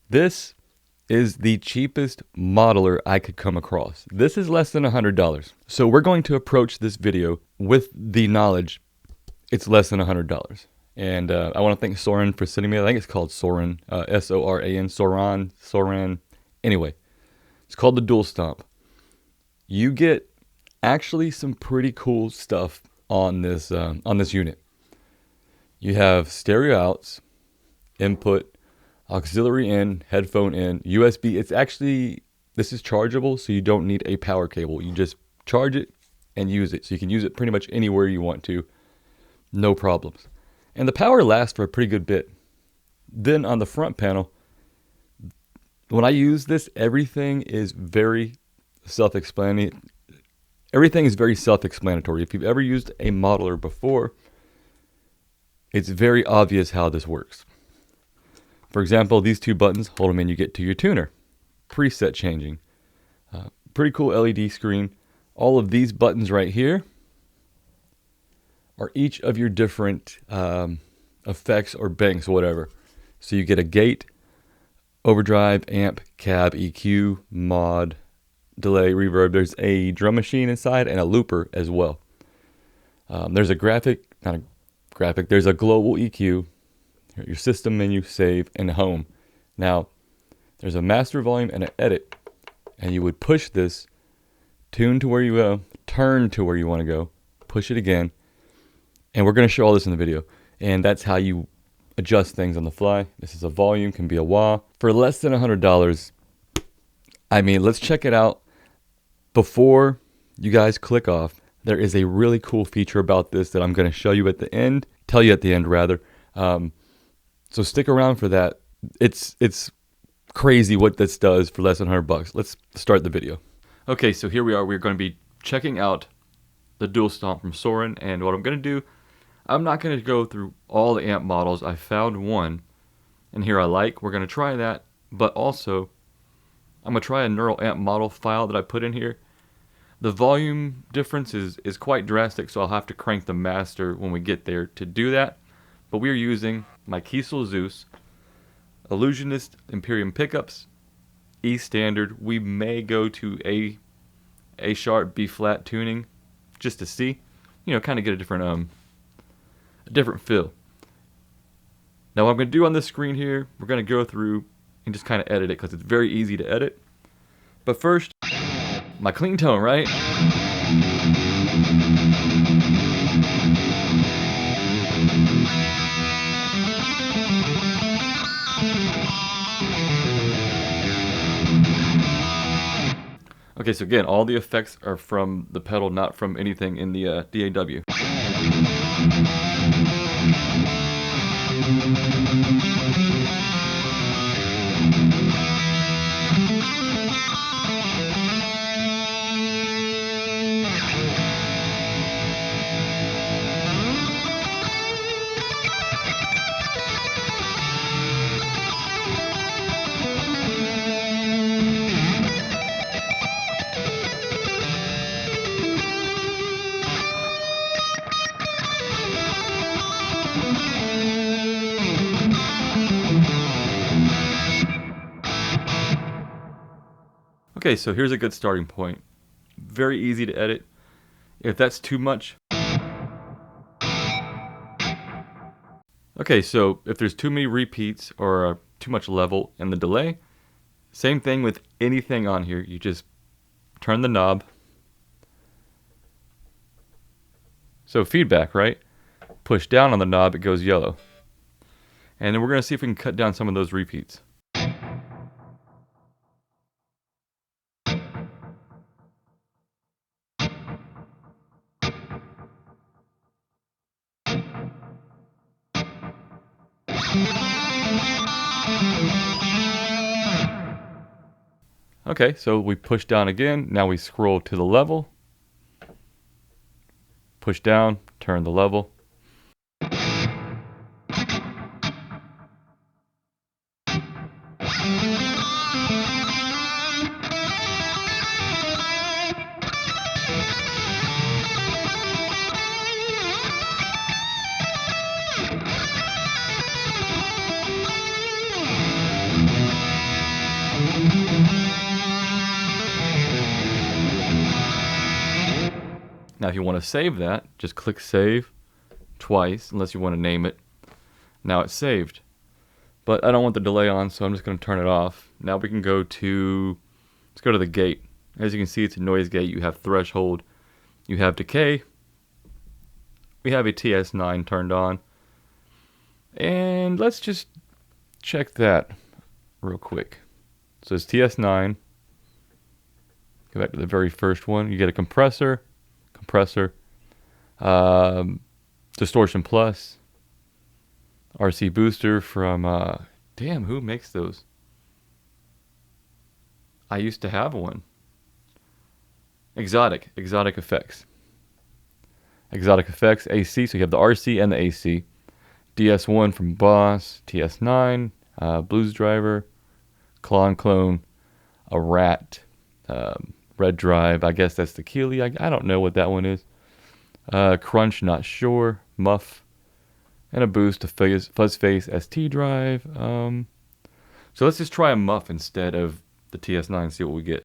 This is the cheapest modeler I could come across. This is less than $100. So we're going to approach this video with the knowledge it's less than $100. And I want to thank Soran for sending me. I think it's called Soran, S-O-R-A-N, Soran. Anyway, it's called the Dual Stomp. You get actually some pretty cool stuff on this unit. You have stereo outs, input, auxiliary in, headphone in, USB. This is chargeable, so you don't need a power cable. You just charge it and use it. So you can use it pretty much anywhere you want to. No problems. And the power lasts for a pretty good bit. Then on the front panel, when I use this, everything is very self-explanatory. If you've ever used a modeler before, it's very obvious how this works. For example, these two buttons, hold them in, you get to your tuner. Preset changing. Pretty cool LED screen. All of these buttons right here are each of your different effects or banks or whatever. So you get a gate, overdrive, amp, cab, EQ, mod, delay, reverb. There's a drum machine inside and a looper as well. There's there's a global EQ, your system menu, save, and home. Now, there's a master volume and an edit, and you would push this, tune to where you go, turn to where you want to go, push it again, and we're going to show all this in the video. And that's how you adjust things on the fly. This is a volume, can be a wah. For less than $100, I mean, let's check it out. Before you guys click off, there is a really cool feature about this that I'm going to show you at the end, tell you at the end rather. So stick around for that. It's crazy what this does for less than $100. Let's start the video. Okay, so here we are. We're going to be checking out the Dual Stomp from Soran, and what I'm going to do, I'm not going to go through all the amp models. I found one, and here I like. We're going to try that, but also I'm going to try a neural amp model file that I put in here. The volume difference is quite drastic, so I'll have to crank the master when we get there to do that. But we're using my Kiesel Zeus, Illusionist Imperium pickups, E standard. We may go to A sharp, B flat tuning just to see, kind of get a different feel. Now what I'm going to do on this screen here, we're going to go through and just kind of edit it because it's very easy to edit. But first, my clean tone, right? Okay, so again, all the effects are from the pedal, not from anything in the DAW. Okay, so here's a good starting point. Very easy to edit. If that's too much. Okay, so if there's too many repeats or too much level in the delay, same thing with anything on here. You just turn the knob. So feedback, right? Push down on the knob, it goes yellow. And then we're going to see if we can cut down some of those repeats. Okay, so we push down again. Now we scroll to the level. Push down, turn the level. Now if you want to save that, just click save twice, unless you want to name it. Now it's saved. But I don't want the delay on, so I'm just going to turn it off. Now we can go to, let's go to the gate. As you can see, it's a noise gate. You have threshold, you have decay. We have a TS9 turned on. And let's just check that real quick. So it's TS9. Go back to the very first one. You get a compressor, distortion plus, RC booster from, damn, who makes those? I used to have one. Exotic effects. Exotic effects, AC, so you have the RC and the AC. DS1 from Boss, TS9, Blues Driver, Clone, a Rat, Red Drive, I guess that's the Keeley, I don't know what that one is. Crunch, not sure, Muff, and a Boost, a Fuzz Face ST Drive. So let's just try a Muff instead of the TS9 and see what we get.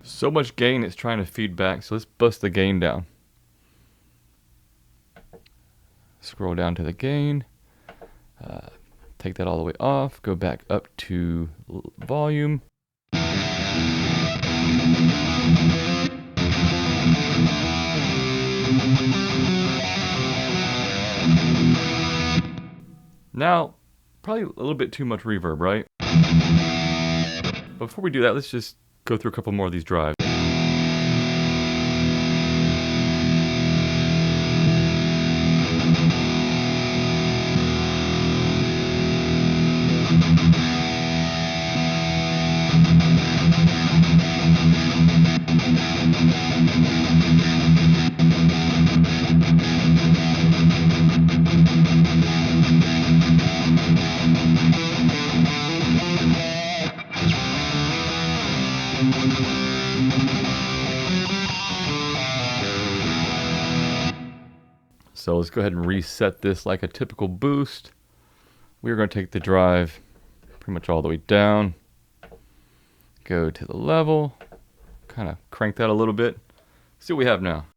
So much gain it's trying to feed back, so let's bust the gain down. Scroll down to the gain, take that all the way off, go back up to volume. Now, probably a little bit too much reverb, right? Before we do that, let's just go through a couple more of these drives. So let's go ahead and reset this like a typical boost. We're going to take the drive pretty much all the way down. Go to the level. Kind of crank that a little bit. See what we have now.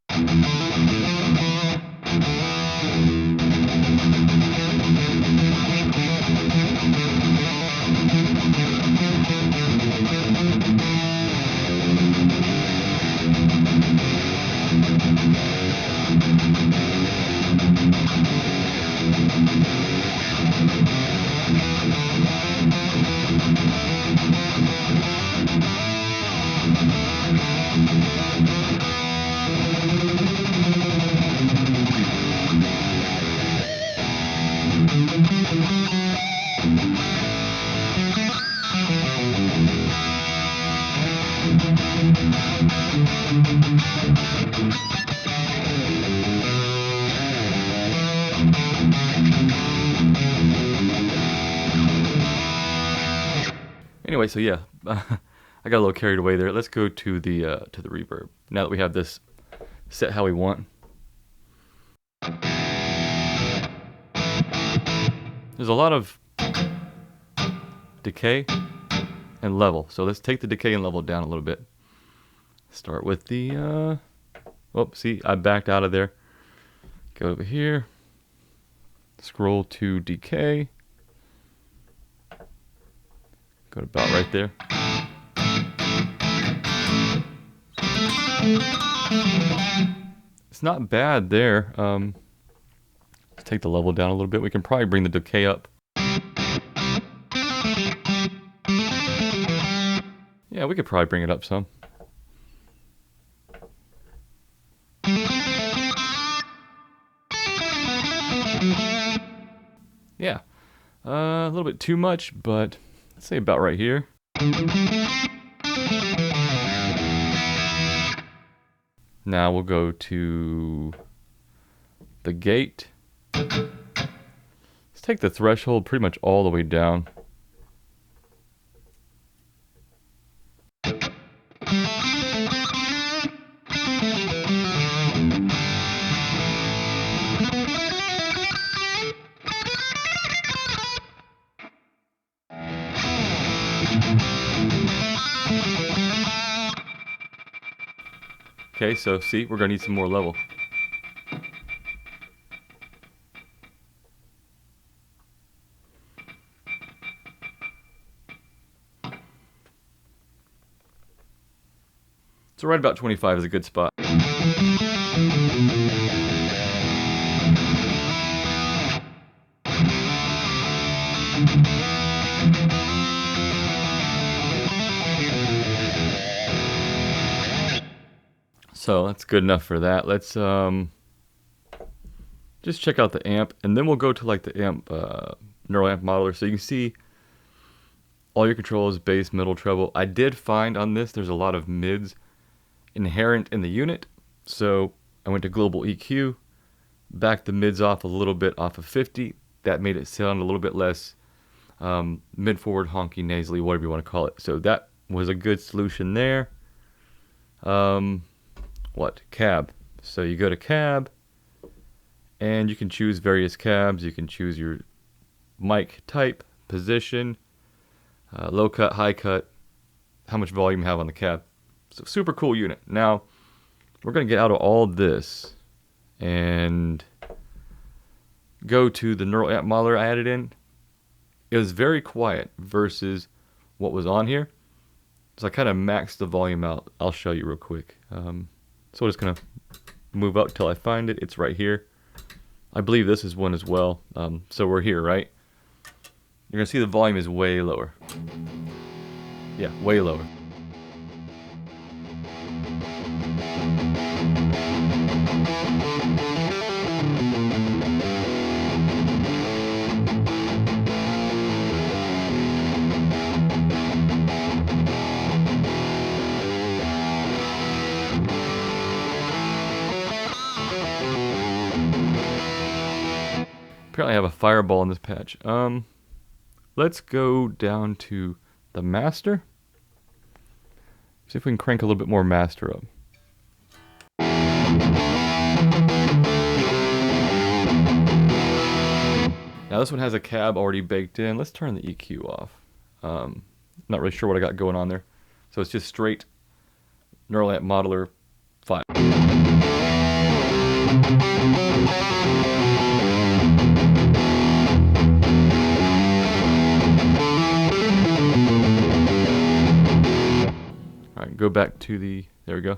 Anyway, so yeah, I got a little carried away there. Let's go to the reverb. Now that we have this set how we want. There's a lot of decay and level. So let's take the decay and level down a little bit. Start with the, oh, see, I backed out of there. Go over here. Scroll to decay. Go to about right there. It's not bad there. Let's take the level down a little bit. We can probably bring the decay up. Yeah, we could probably bring it up some. A little bit too much, but let's say about right here. Now we'll go to the gate. Let's take the threshold pretty much all the way down. Okay, so see, we're gonna need some more level. So right about 25 is a good spot. So that's good enough for that. Let's just check out the amp, and then we'll go to like the amp neural amp modeler, so you can see all your controls, bass, middle, treble. I did find on this there's a lot of mids inherent in the unit, so I went to global EQ, backed the mids off a little bit off of 50. That made it sound a little bit less mid forward, honky, nasally, whatever you want to call it. So that was a good solution there. What? Cab. So you go to cab, and you can choose various cabs. You can choose your mic type, position, low cut, high cut, how much volume you have on the cab. So super cool unit. Now, we're going to get out of all this and go to the neural amp modeler I added in. It was very quiet versus what was on here. So I kind of maxed the volume out. I'll show you real quick. So we're just going to move up till I find it. It's right here. I believe this is one as well. So we're here, right? You're going to see the volume is way lower. Yeah, way lower. Apparently I have a fireball in this patch. Let's go down to the master. See if we can crank a little bit more master up. Now this one has a cab already baked in. Let's turn the EQ off. Not really sure what I got going on there. So it's just straight neural amp modeler 5. Alright, go back to the, there we go.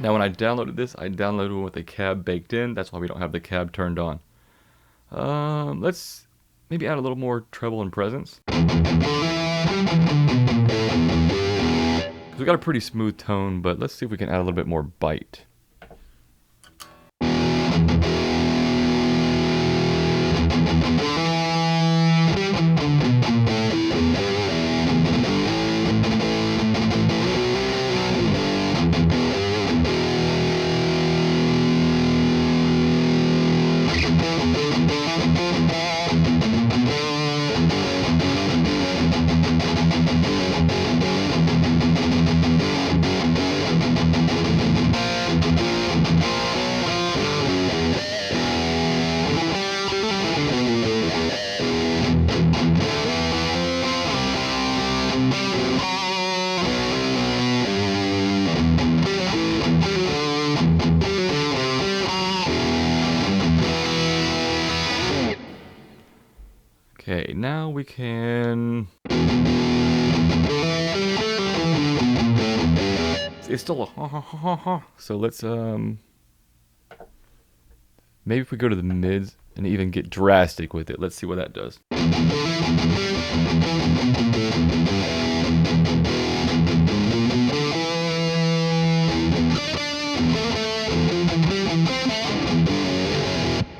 Now when I downloaded this, I downloaded it with a cab baked in. That's why we don't have the cab turned on. Let's maybe add a little more treble and presence. Because we got a pretty smooth tone, but let's see if we can add a little bit more bite. Okay, now we can... It's still a ha ha ha ha ha. So let's maybe if we go to the mids and even get drastic with it, let's see what that does.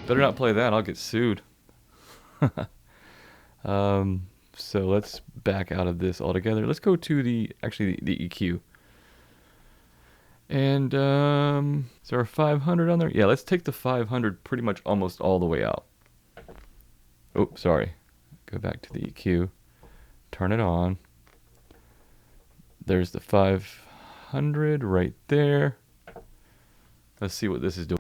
Better not play that, I'll get sued. So let's back out of this altogether. Let's go to the EQ. And is there a 500 on there? Yeah, let's take the 500 pretty much almost all the way out. Oh, sorry. Go back to the EQ. Turn it on. There's the 500 right there. Let's see what this is doing.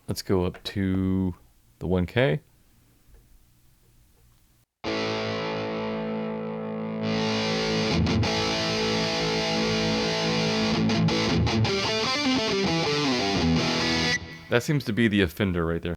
Let's go up to the 1K. That seems to be the offender right there.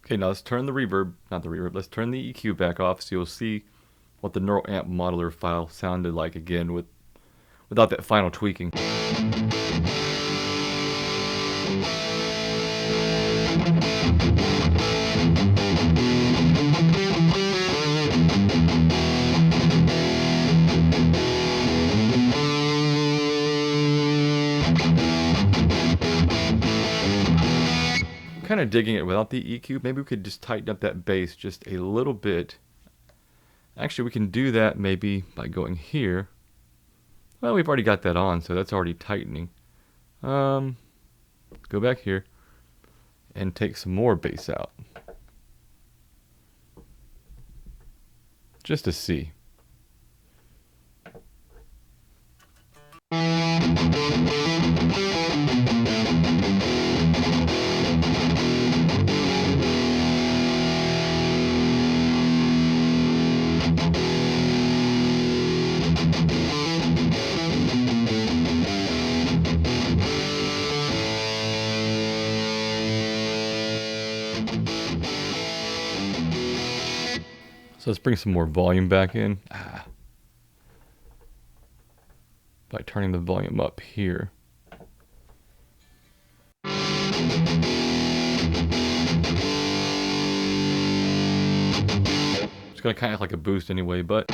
Okay, now let's turn the reverb, not the reverb, let's turn the EQ back off so you'll see what the neural amp modeler file sounded like again without that final tweaking. Kind of digging it without the EQ. Maybe we could just tighten up that bass just a little bit. Actually, we can do that maybe by going here. Well, we've already got that on, so that's already tightening. Go back here and take some more bass out. Just to see. So let's bring some more volume back in. By turning the volume up here. It's gonna kind of act like a boost anyway, but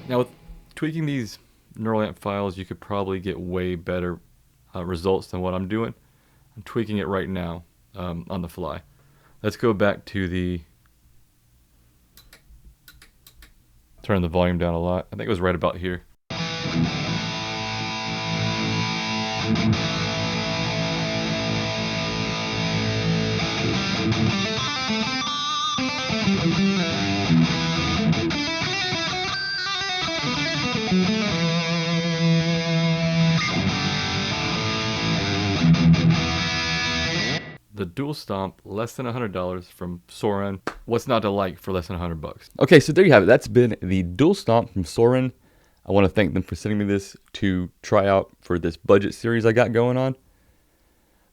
now with tweaking these neural amp files, you could probably get way better results than what I'm doing. I'm tweaking it right now on the fly. Let's go back to the turn the volume down a lot. I think it was right about here. The dual stomp, less than $100 from Soran. What's not to like for less than $100? Okay, so there you have it. That's been the dual stomp from Soran. I want to thank them for sending me this to try out for this budget series I got going on.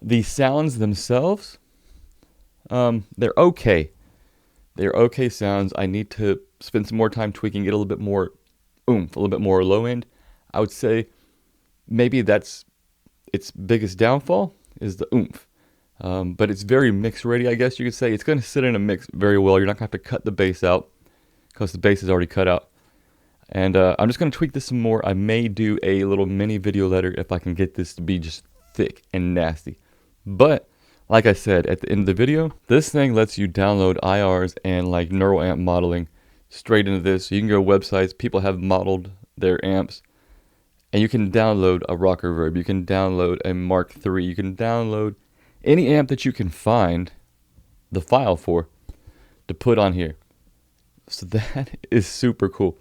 The sounds themselves, they're okay. They're okay sounds. I need to spend some more time tweaking, get a little bit more oomph, a little bit more low end. I would say maybe that's its biggest downfall is the oomph. But it's very mix ready, I guess you could say. It's going to sit in a mix very well. You're not going to have to cut the bass out because the bass is already cut out. And I'm just going to tweak this some more. I may do a little mini video later if I can get this to be just thick and nasty. But like I said at the end of the video, this thing lets you download IRs and like neural amp modeling straight into this. So you can go to websites, people have modeled their amps, and you can download a rocker reverb. You can download a Mark III. You can download any amp that you can find the file for to put on here. So that is super cool.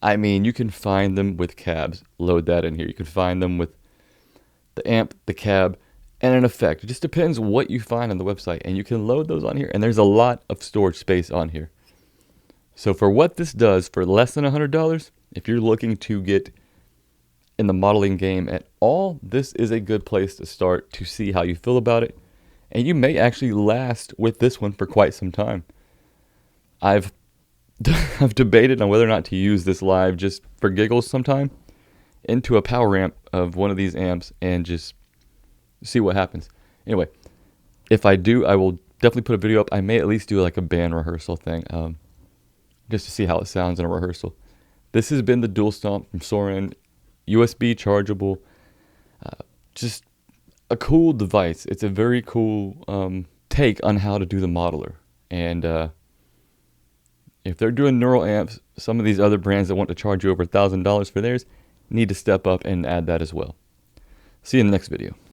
I mean, you can find them with cabs. Load that in here. You can find them with the amp, the cab, and an effect. It just depends what you find on the website, and you can load those on here. And there's a lot of storage space on here. So for what this does, for less than $100, if you're looking to get in the modeling game at all, this is a good place to start to see how you feel about it. And you may actually last with this one for quite some time. I've debated on whether or not to use this live just for giggles sometime into a power amp of one of these amps and just see what happens. Anyway, if I do, I will definitely put a video up. I may at least do like a band rehearsal thing just to see how it sounds in a rehearsal. This has been the Dual Stomp from Soran. USB chargeable, just a cool device. It's a very cool take on how to do the modeler. And if they're doing neural amps, some of these other brands that want to charge you over $1,000 for theirs need to step up and add that as well. See you in the next video.